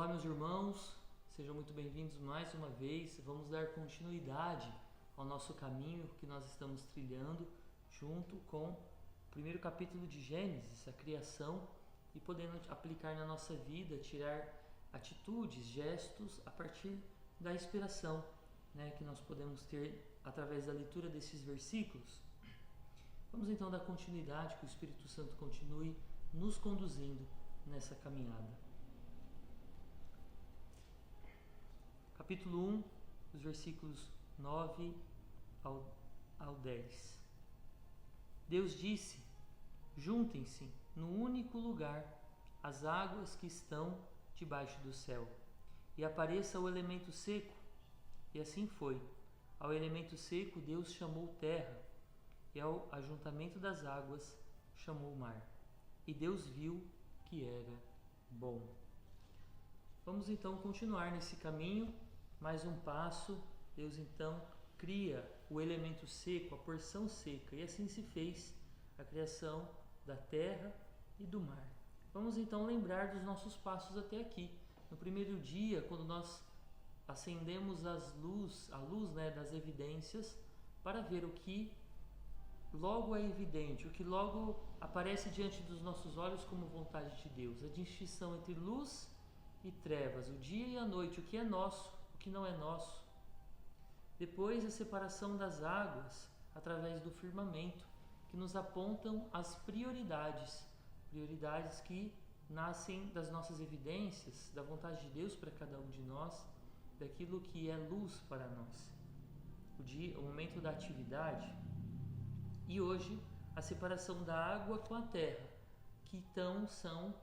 Olá, meus irmãos, sejam muito bem-vindos mais uma vez. Vamos dar continuidade ao nosso caminho que nós estamos trilhando junto com o primeiro capítulo de Gênesis, a criação, e podendo aplicar na nossa vida, tirar atitudes, gestos a partir da inspiração, que nós podemos ter através da leitura desses versículos. Vamos então dar continuidade, que o Espírito Santo continue nos conduzindo nessa caminhada. Capítulo 1, os versículos 9 ao 10. Deus disse: juntem-se num único lugar as águas que estão debaixo do céu, e apareça o elemento seco. E assim foi. Ao elemento seco Deus chamou terra, e ao ajuntamento das águas chamou mar. E Deus viu que era bom. Vamos então continuar nesse caminho, mais um passo. Deus então cria o elemento seco, a porção seca, e assim se fez a criação da terra e do mar. Vamos então lembrar dos nossos passos até aqui. No primeiro dia, quando nós acendemos a luz das evidências, para ver o que logo é evidente, o que logo aparece diante dos nossos olhos como vontade de Deus, a distinção entre luz e trevas, o dia e a noite, o que é nosso, o que não é nosso. Depois, a separação das águas através do firmamento, que nos apontam as prioridades que nascem das nossas evidências, da vontade de Deus para cada um de nós, daquilo que é luz para nós. O momento da atividade. E hoje, a separação da água com a terra, que então são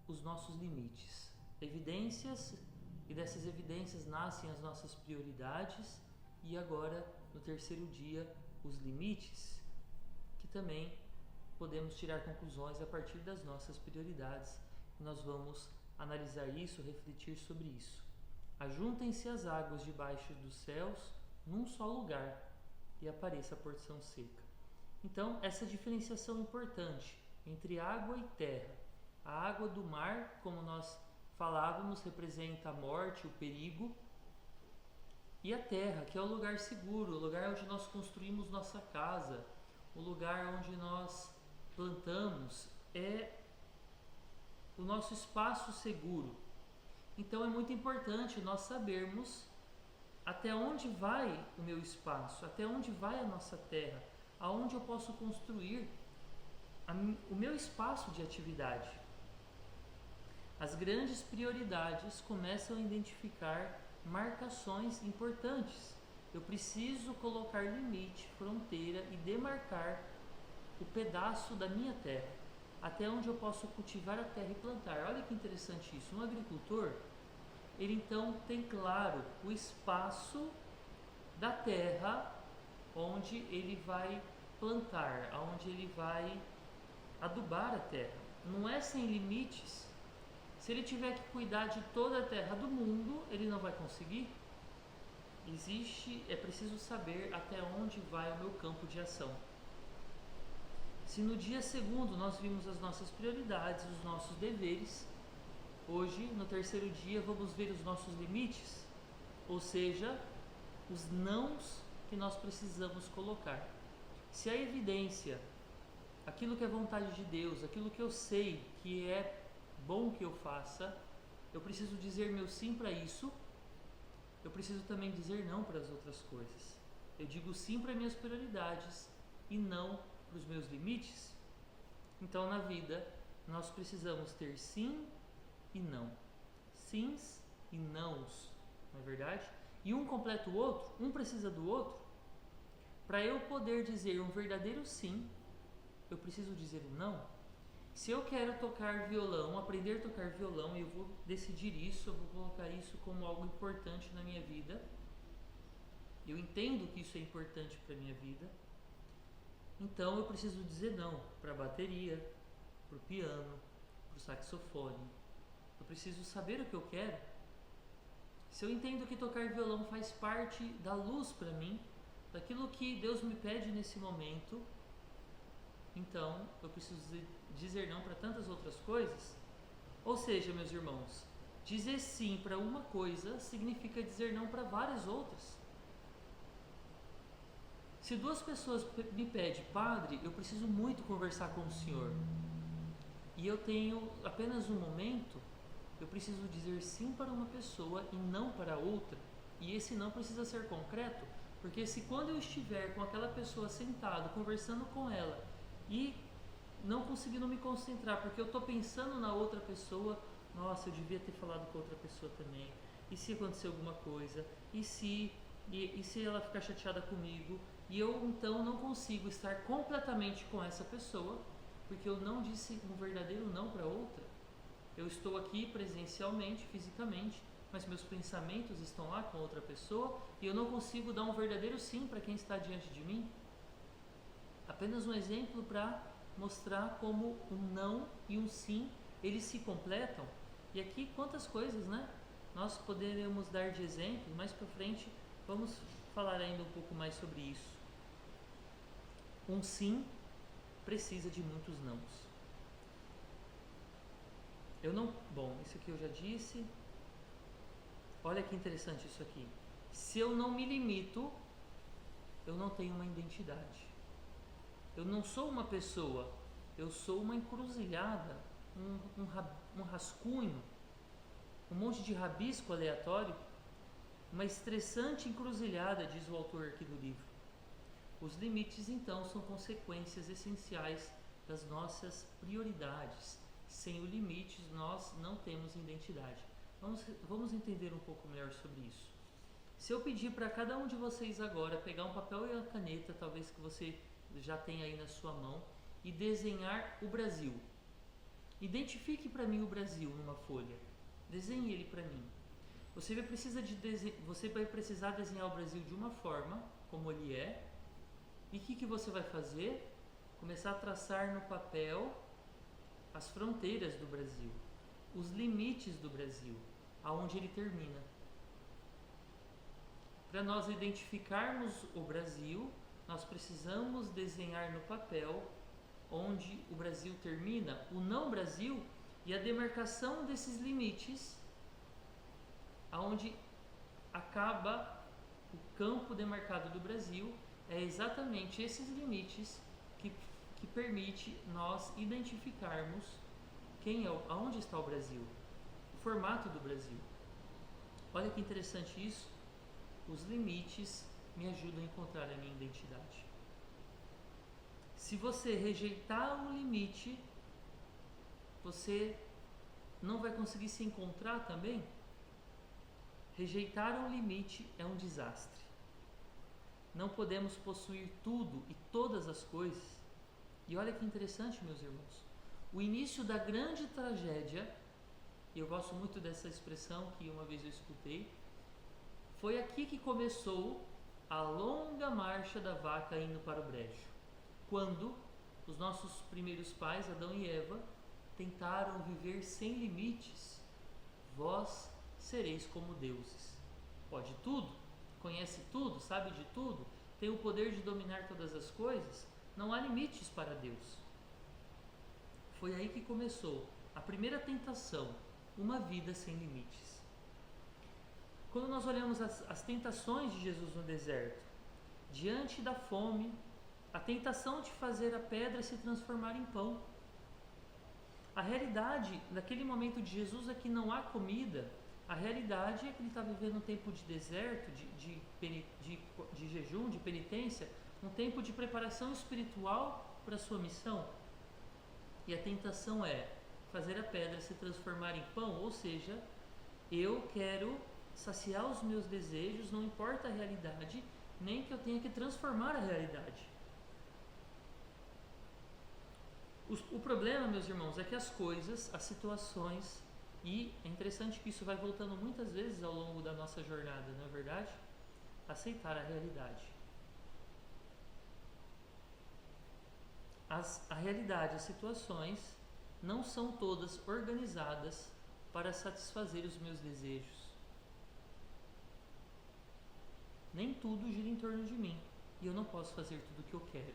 os nossos limites. Evidências, e dessas evidências nascem as nossas prioridades, e agora, no terceiro dia, os limites, que também podemos tirar conclusões a partir das nossas prioridades. Nós vamos analisar isso, refletir sobre isso. Ajuntem-se as águas debaixo dos céus num só lugar, e apareça a porção seca. Então, essa diferenciação importante entre água e terra. A água do mar, como nós falávamos, representa a morte, o perigo. E a terra, que é o lugar seguro, o lugar onde nós construímos nossa casa, o lugar onde nós plantamos, é o nosso espaço seguro. Então é muito importante nós sabermos até onde vai o meu espaço, até onde vai a nossa terra, aonde eu posso construir o meu espaço de atividade. As grandes prioridades começam a identificar marcações importantes. Eu preciso colocar limite, fronteira e demarcar o pedaço da minha terra, até onde eu posso cultivar a terra e plantar. Olha que interessante isso. Um agricultor, ele então tem claro o espaço da terra onde ele vai plantar, onde ele vai adubar a terra. Não é sem limites. Se ele tiver que cuidar de toda a terra do mundo, ele não vai conseguir. É preciso saber até onde vai o meu campo de ação. Se no dia segundo nós vimos as nossas prioridades, os nossos deveres, hoje, no terceiro dia, vamos ver os nossos limites, ou seja, os nãos que nós precisamos colocar. Se a evidência, aquilo que é vontade de Deus, aquilo que eu sei que é bom que eu faça, eu preciso dizer meu sim para isso, eu preciso também dizer não para as outras coisas. Eu digo sim para minhas prioridades e não para os meus limites. Então, na vida, nós precisamos ter sim e não. Sims e nãos, não é verdade? E um completa o outro, um precisa do outro. Para eu poder dizer um verdadeiro sim, eu preciso dizer um não. Se eu quero tocar violão, aprender a tocar violão, e eu vou decidir isso, eu vou colocar isso como algo importante na minha vida, eu entendo que isso é importante para a minha vida, então eu preciso dizer não para a bateria, para o piano, para o saxofone. Eu preciso saber o que eu quero. Se eu entendo que tocar violão faz parte da luz para mim, daquilo que Deus me pede nesse momento, então eu preciso dizer não para tantas outras coisas. Ou seja, meus irmãos, Dizer sim para uma coisa significa dizer não para várias outras. Se duas pessoas me pedem, padre, eu preciso muito conversar com o senhor, e eu tenho apenas um momento, eu preciso dizer sim para uma pessoa e não para outra, e esse não precisa ser concreto, porque se quando eu estiver com aquela pessoa sentado, conversando com ela, e não conseguindo me concentrar, porque eu estou pensando na outra pessoa, nossa, eu devia ter falado com outra pessoa também, e se acontecer alguma coisa, e se ela ficar chateada comigo, e eu então não consigo estar completamente com essa pessoa, porque eu não disse um verdadeiro não para outra. Eu estou aqui presencialmente, fisicamente, mas meus pensamentos estão lá com outra pessoa e eu não consigo dar um verdadeiro sim para quem está diante de mim. Apenas um exemplo para mostrar como um não e um sim, eles se completam. E aqui quantas coisas, né? Nós poderemos dar de exemplo, mais para frente vamos falar ainda um pouco mais sobre isso. Um sim precisa de muitos nãos. Isso aqui eu já disse. Olha que interessante isso aqui. Se eu não me limito, eu não tenho uma identidade. Eu não sou uma pessoa, eu sou uma encruzilhada, um rascunho, um monte de rabisco aleatório, uma estressante encruzilhada, diz o autor aqui do livro. Os limites, então, são consequências essenciais das nossas prioridades. Sem os limites, nós não temos identidade. Vamos entender um pouco melhor sobre isso. Se eu pedir para cada um de vocês agora pegar um papel e uma caneta, talvez que você já tenha aí na sua mão, e desenhar o Brasil. Identifique para mim o Brasil numa folha. Desenhe ele para mim. Você vai precisar desenhar o Brasil de uma forma, como ele é. E o que você vai fazer? Começar a traçar no papel as fronteiras do Brasil, os limites do Brasil, aonde ele termina. Para nós identificarmos o Brasil, nós precisamos desenhar no papel onde o Brasil termina, o não Brasil, e a demarcação desses limites, aonde acaba o campo demarcado do Brasil, é exatamente esses limites que permite nós identificarmos aonde está o Brasil, o formato do Brasil. Olha que interessante isso. Os limites me ajudam a encontrar a minha identidade. Se você rejeitar um limite, você não vai conseguir se encontrar também. Rejeitar um limite é um desastre. Não podemos possuir tudo e todas as coisas. E olha que interessante, meus irmãos. O início da grande tragédia, e eu gosto muito dessa expressão que uma vez eu escutei, foi aqui que começou a longa marcha da vaca indo para o brejo. Quando os nossos primeiros pais, Adão e Eva, tentaram viver sem limites. Vós sereis como deuses. Pode tudo, conhece tudo, sabe de tudo, tem o poder de dominar todas as coisas. Não há limites para Deus. Foi aí que começou a primeira tentação, uma vida sem limites. Quando nós olhamos as tentações de Jesus no deserto, diante da fome, a tentação de fazer a pedra se transformar em pão. A realidade daquele momento de Jesus é que não há comida. A realidade é que ele está vivendo um tempo de deserto, de jejum, de penitência, um tempo de preparação espiritual para a sua missão. E a tentação é fazer a pedra se transformar em pão, ou seja, eu quero saciar os meus desejos, não importa a realidade, nem que eu tenha que transformar a realidade. O problema, meus irmãos, é que as coisas, as situações, e é interessante que isso vai voltando muitas vezes ao longo da nossa jornada, não é verdade? Aceitar a realidade. A realidade, as situações, não são todas organizadas para satisfazer os meus desejos. Nem tudo gira em torno de mim, e eu não posso fazer tudo o que eu quero.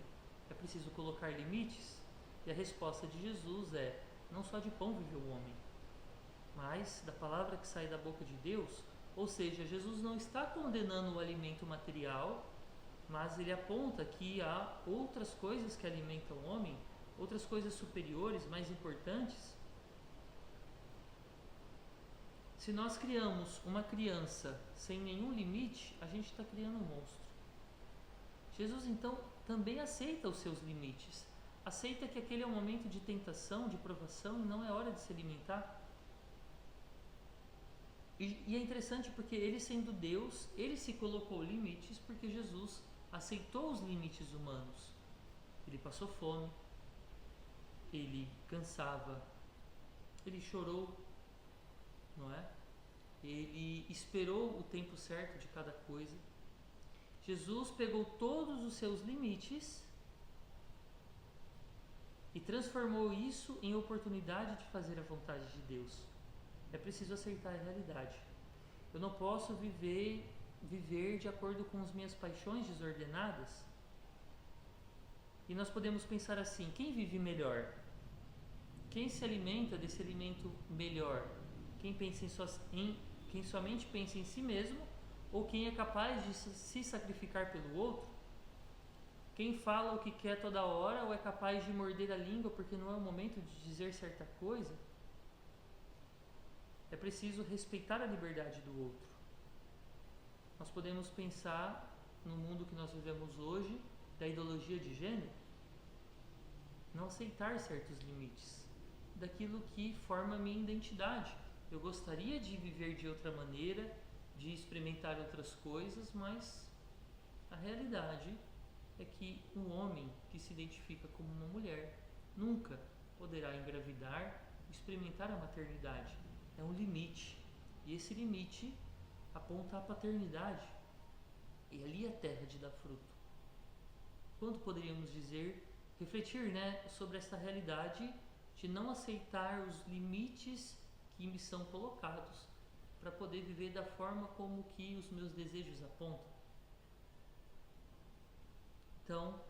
É preciso colocar limites, e a resposta de Jesus é: não só de pão vive o homem. mas da palavra que sai da boca de Deus. Ou seja, Jesus não está condenando o alimento material, mas ele aponta que há outras coisas que alimentam o homem, outras coisas superiores, mais importantes. Se nós criamos uma criança sem nenhum limite, a gente está criando um monstro. Jesus então também aceita os seus limites. Aceita que aquele é um momento de tentação, de provação, e não é hora de se alimentar. E é interessante porque ele, sendo Deus, ele se colocou limites porque Jesus aceitou os limites humanos. Ele passou fome, ele cansava, ele chorou, não é? Ele esperou o tempo certo de cada coisa. Jesus pegou todos os seus limites e transformou isso em oportunidade de fazer a vontade de Deus. É preciso aceitar a realidade. Eu não posso viver de acordo com as minhas paixões desordenadas. E nós podemos pensar assim: quem vive melhor? Quem se alimenta desse alimento melhor? Quem somente pensa em si mesmo, ou quem é capaz de se sacrificar pelo outro? Quem fala o que quer toda hora, ou é capaz de morder a língua porque não é o momento de dizer certa coisa? É preciso respeitar a liberdade do outro. Nós podemos pensar no mundo que nós vivemos hoje, da ideologia de gênero, não aceitar certos limites daquilo que forma a minha identidade. Eu gostaria de viver de outra maneira, de experimentar outras coisas, mas a realidade é que um homem que se identifica como uma mulher nunca poderá engravidar e experimentar a maternidade. É um limite, e esse limite aponta à paternidade, e ali é a terra de dar fruto. Quanto poderíamos refletir, sobre essa realidade de não aceitar os limites que me são colocados para poder viver da forma como que os meus desejos apontam. Então,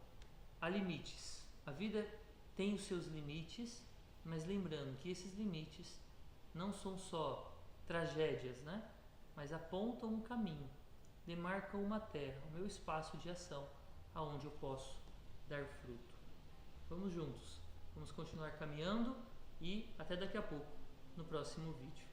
há limites. A vida tem os seus limites, mas lembrando que esses limites não são só tragédias, mas apontam um caminho, demarcam uma terra, o meu espaço de ação, aonde eu posso dar fruto. Vamos juntos, vamos continuar caminhando e até daqui a pouco, no próximo vídeo.